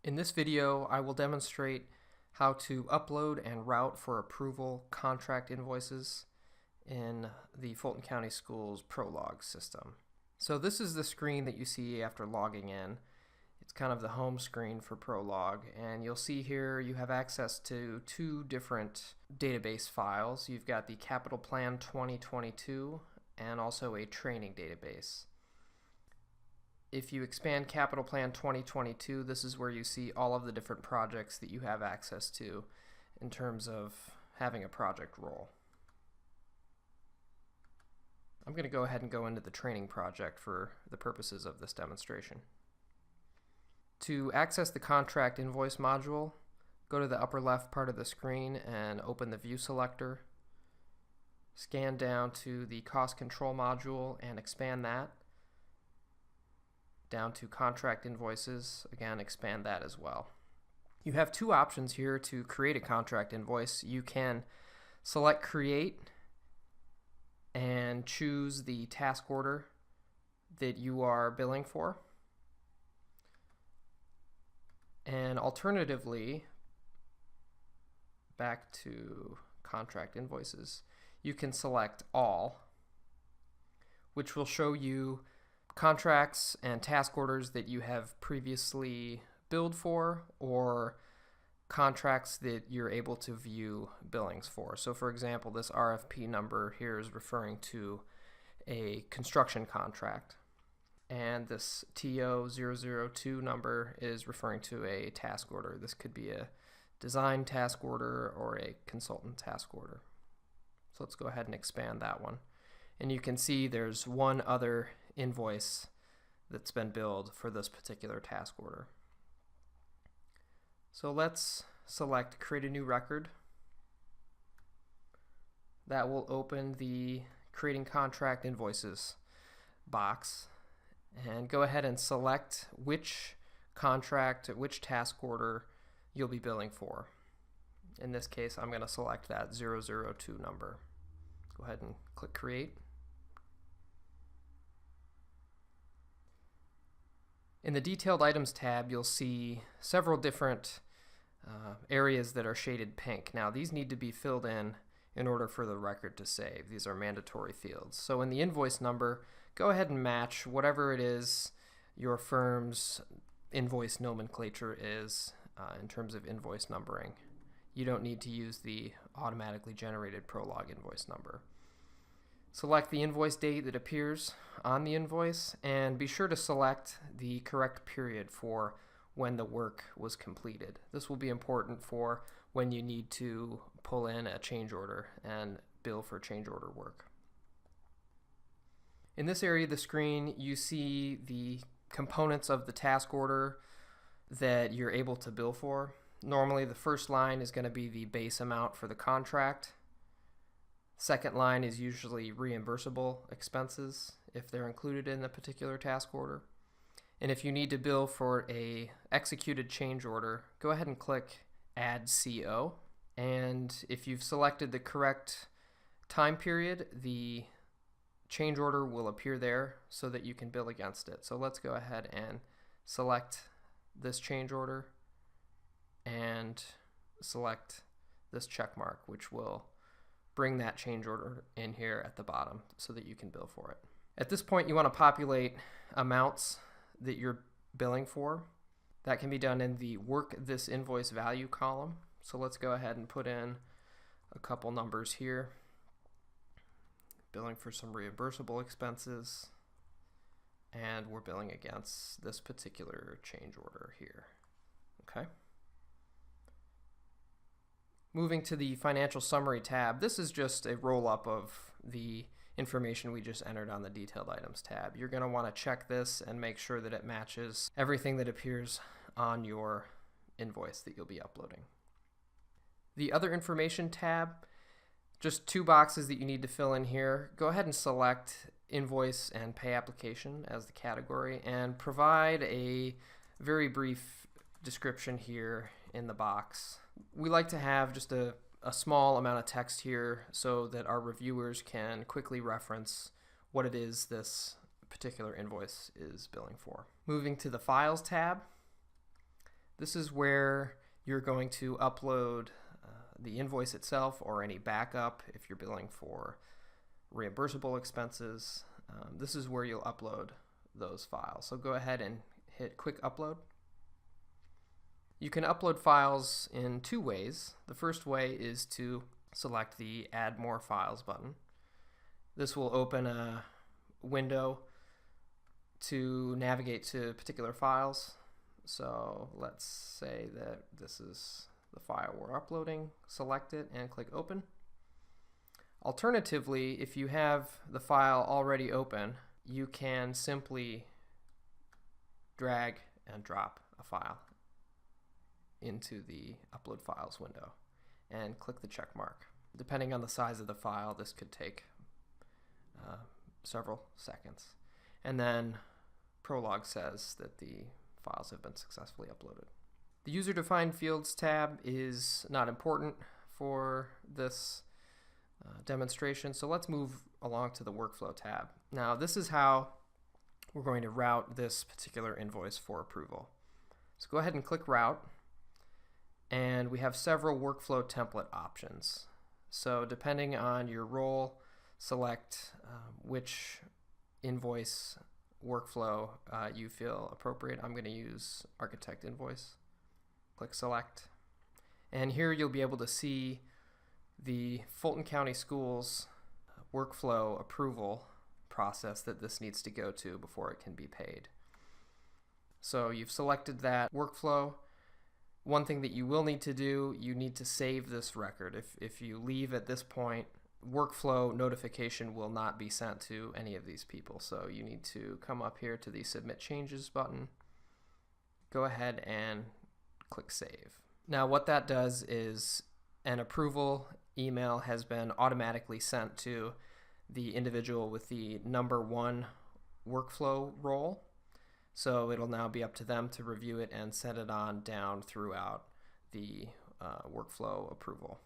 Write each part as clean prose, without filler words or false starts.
In this video, I will demonstrate how to upload and route for approval contract invoices in the Fulton County Schools Prolog system. So this is the screen that you see after logging in. It's kind of the home screen for Prolog, and you'll see here you have access to two different database files. You've got the Capital Plan 2022 and also a training database. If you expand Capital Plan 2022, this is where you see all of the different projects that you have access to in terms of having a project role. I'm going to go ahead and go into the training project for the purposes of this demonstration. To access the contract invoice module, go to the upper left part of the screen and open the view selector. Scan down to the cost control module and expand that. Down to contract invoices, again expand that as well. You have two options here to create a contract invoice. You can select create and choose the task order that you are billing for. And alternatively, back to contract invoices, you can select all, which will show you contracts and task orders that you have previously billed for, or contracts that you're able to view billings for. So for example, this RFP number here is referring to a construction contract, and this TO002 number is referring to a task order. This could be a design task order or a consultant task order. So let's go ahead and expand that one. And you can see there's one other invoice that's been billed for this particular task order. So let's select create a new record. That will open the creating contract invoices box, and go ahead and select which contract, which task order you'll be billing for. In this case, I'm going to select that 002 number. Go ahead and click create. In the Detailed Items tab, you'll see several different areas that are shaded pink. Now, these need to be filled in order for the record to save. These are mandatory fields. So in the invoice number, go ahead and match whatever it is your firm's invoice nomenclature is in terms of invoice numbering. You don't need to use the automatically generated Prolog invoice number. Select the invoice date that appears on the invoice, and be sure to select the correct period for when the work was completed. This will be important for when you need to pull in a change order and bill for change order work. In this area of the screen, you see the components of the task order that you're able to bill for. Normally, the first line is going to be the base amount for the contract. Second line is usually reimbursable expenses if they're included in the particular task order. And if you need to bill for a executed change order, go ahead and click Add CO. And if you've selected the correct time period, the change order will appear there so that you can bill against it. So let's go ahead and select this change order and select this check mark, which will bring that change order in here at the bottom so that you can bill for it. At this point, you want to populate amounts that you're billing for. That can be done in the Work This Invoice Value column. So let's go ahead and put in a couple numbers here. Billing for some reimbursable expenses, and we're billing against this particular change order here. Okay. Moving to the Financial Summary tab, this is just a roll-up of the information we just entered on the Detailed Items tab. You're going to want to check this and make sure that it matches everything that appears on your invoice that you'll be uploading. The Other Information tab, just two boxes that you need to fill in here. Go ahead and select Invoice and Pay Application as the category, and provide a very brief description here in the box. We like to have just a small amount of text here so that our reviewers can quickly reference what it is this particular invoice is billing for. Moving to the Files tab, This is where you're going to upload the invoice itself or any backup if you're billing for reimbursable expenses. This is where you'll upload those files. So go ahead and hit Quick Upload. You can upload files in two ways. The first way is to select the Add More Files button. This will open a window to navigate to particular files. So let's say that this is the file we're uploading. Select it and click Open. Alternatively, if you have the file already open, you can simply drag and drop a file into the Upload Files window and click the check mark. Depending on the size of the file, this could take several seconds. And then Prolog says that the files have been successfully uploaded. The User-Defined Fields tab is not important for this demonstration, so let's move along to the Workflow tab. Now, this is how we're going to route this particular invoice for approval. So go ahead and click Route, and we have several workflow template options. So depending on your role, select which invoice workflow you feel appropriate. I'm going to use Architect Invoice. Click Select. And here you'll be able to see the Fulton County Schools workflow approval process that this needs to go to before it can be paid. So you've selected that workflow. One thing that you will need to do, you need to save this record. If you leave at this point, workflow notification will not be sent to any of these people. So you need to come up here to the Submit Changes button, go ahead and click Save. Now what that does is an approval email has been automatically sent to the individual with the number 1 workflow role. So it'll now be up to them to review it and send it on down throughout the workflow approval.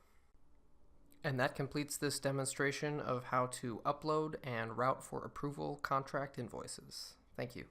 And that completes this demonstration of how to upload and route for approval contract invoices. Thank you.